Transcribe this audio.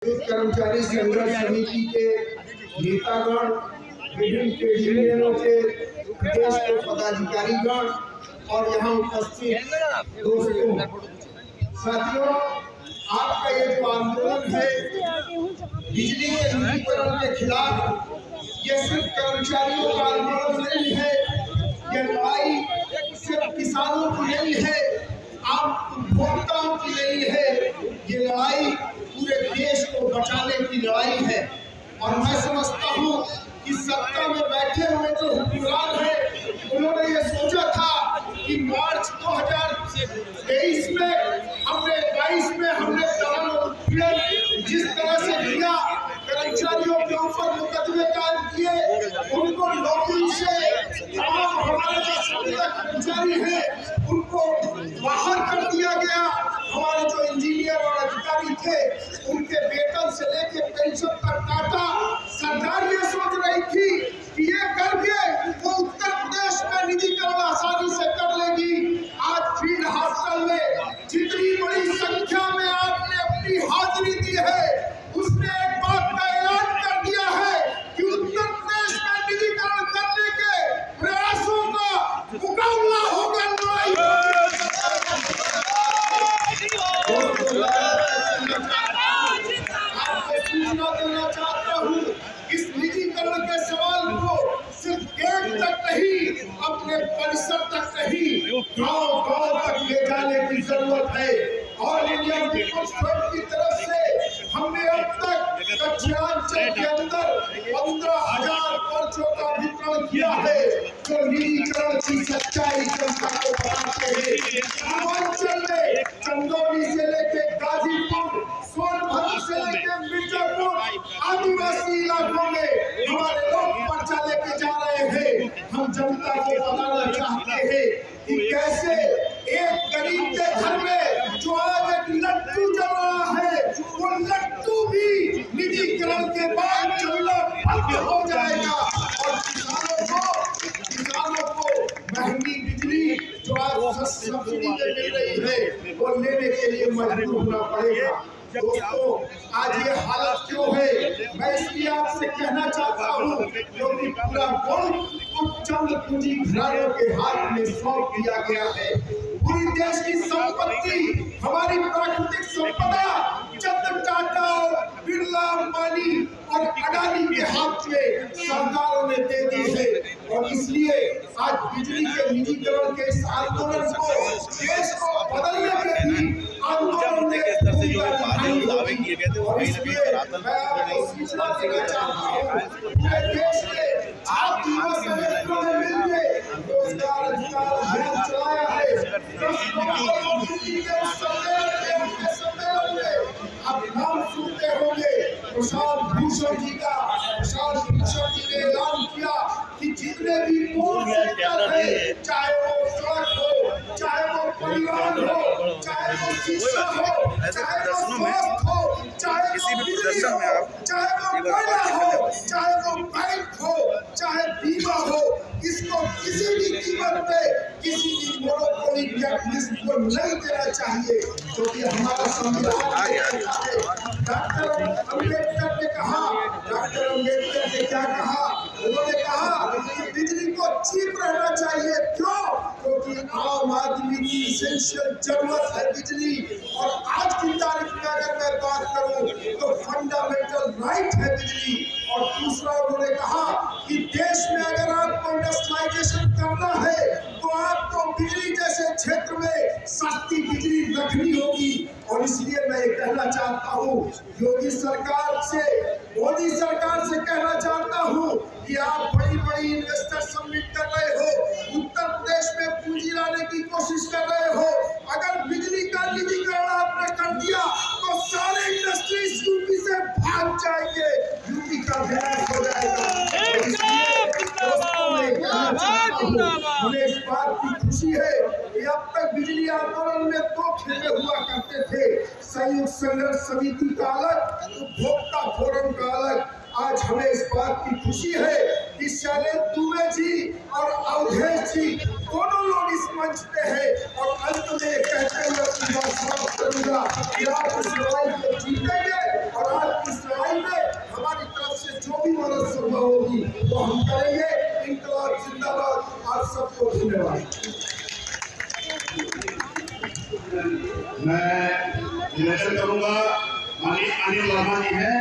कर्मचारी संघर्ष समिति के नेतागण, विभिन्न ट्रेड यूनियनों के प्रदेश के पदाधिकारीगण और यहाँ उपस्थित दोस्तों, साथियों, आपका ये जो आंदोलन है बिजली के निजीकरण के खिलाफ, ये सिर्फ कर्मचारियों का आंदोलन नहीं है, ये लड़ाई सिर्फ किसानों की नहीं है, आप उपभोक्ताओं की नहीं है, ये लड़ाई पूरे देश को बचाने की लड़ाई है। और मैं समझता हूँ कि सत्ता में बैठे हुए जो हुक्मरान हैं, उन्होंने ये सोचा था कि मार्च 2023 में हमने 22 में हमने दमन और उत्पीड़न जिस तरह से किया, कर्मचारियों के ऊपर मुकदमे कायम किए, उनको नौकरी से हमारे जो संविदा कर्मचारी हैं उनको बाहर कर दिया गया। हमारे जो इंजीनियर और अधिकारी थे उनके वेतन से लेके पेंशन तक काटा। सरकार ये सोच रही थी कि ये करके वो उत्तर प्रदेश में निजीकरण आसानी से कर लेगी। आज फील्ड हॉस्टल में जितनी बड़ी संख्या में आपने अपनी हाजिरी दी है, उसने एक बात का ऐलान कर दिया है कि उत्तर प्रदेश में निजीकरण करने के प्रयासों का मुकाबला होगा, लड़ाई सूचना देना चाहता हूँ। इस निजीकरण के सवाल को सिर्फ गेट तक नहीं, अपने परिसर तक नहीं, गांव-गांव तक ले जाने की जरूरत है। ऑल इंडिया पीपुल्स फ्रंट की तरफ से हमने अब तक दक्षिणांचल के अंदर 15,000 पर्चों का वितरण किया है, जो निजीकरण की सच्चाई जनता को बताते हैं। पूर्वांचल में चंदौली से लेके गाजीपुर, सोनभद्र से लेके मिर्जापुर, आदिवासी इलाकों में हमारे लोग पर्चा लेके जा रहे हैं। हम जनता को बताना चाहते हैं कि कैसे एक गरीब के घर में जो आज एक लट्टू जल रहा है, वो लट्टू भी निजीकरण के बाद चलना बंद हो जाएगा। और किसानों को महंगी बिजली जो आज सब्सिडी में मिल रही है, वो लेने के लिए मजबूर होना पड़ेगा। दोस्तों, आज ये हालत क्यों है, मैं इसलिए आपसे कहना चाहता हूँ क्योंकि पूरा मुल्क कुछ चंद पूंजी घरानों के हाथ में सौंप दिया गया है। पूरी देश की संपत्ति, हमारी प्राकृतिक संपदा चंद टाटा, बिरला, अंबानी और अडानी के हाथ में सरकारों ने दे दी है। और इसलिए आज बिजली के निजीकरण के इस आंदोलन को, देश को बदलने के भी आंदोलन में और इसलिए मैं आपको सूचना देना चाहता हूँ, देश के आप युवा संगठनों ने मिलकर रोजगार अधिकार अभियान चलाया है। सम्मेलन में आप नाम सुनते होंगे, प्रशांत भूषण जी का। प्रशांत भूषण जी ने ऐलान किया कि जितने भी पूर्ण सेक्टर है, चाहे वो सड़क हो, चाहे वो परिवहन हो, चाहे वो शिक्षा हो, चाहे वो स्वास्थ्य हो, चाहे वो बिजली हो, चाहे वो कोयला हो, चाहे वो बैंक हो, चाहे बीमा हो, इसको किसी भी कीमत पे किसी भी मोनोपोली कैपिटलिस्ट को नहीं देना चाहिए, क्योंकि हमारा संविधान डॉक्टर अम्बेडकर ने कहा, डॉक्टर अम्बेडकर ने क्या कहा, उन्होंने कहा कि बिजली को चीप रहना चाहिए। क्यों? क्योंकि आम आदमी की एसेंशियल जरूरत है बिजली। और आज की तारीख में अगर मैं बात करूं तो फंडामेंटल राइट है बिजली। और दूसरा उन्होंने कहा कि देश में अगर आपको इंडस्ट्रियलाइजेशन करना है तो आपको बिजली जैसे क्षेत्र में सस्ती बिजली रखनी होगी। और इसलिए मैं कहना चाहता हूँ योगी सरकार से, मोदी सरकार से कहना चाहता हूँ कि आप बड़ी बड़ी इन्वेस्टर सबमिट कर रहे हो, उत्तर प्रदेश में पूंजी लाने की कोशिश कर रहे हो। अगर बिजली का निजीकरण आपने कर दिया तो सारे इंडस्ट्रीज यूपी से भाग जाएंगे, यूपी का विनाश हो जाएगा। मुझे इस बात की खुशी है कि अब तक बिजली आंदोलन में दो खेमे हुआ करते थे, संयुक्त संघर्ष समिति का अलग, उपभोक्ता फोरम का अलग। आज हमें इस बात की खुशी है कि शैलेंद्र दुबे जी और अवधेश जी दोनों लोग इस मंच पे हैं। और अंत में कहते हुए समाप्त करूंगा कि आप इस लड़ाई को जीतेंगे और आज होगी वो हम करेंगे। इंकलाब जिंदाबाद। आप सबको धन्यवाद। मैं निवेदन करूंगा, माननीय अनिल वर्मा जी हैं,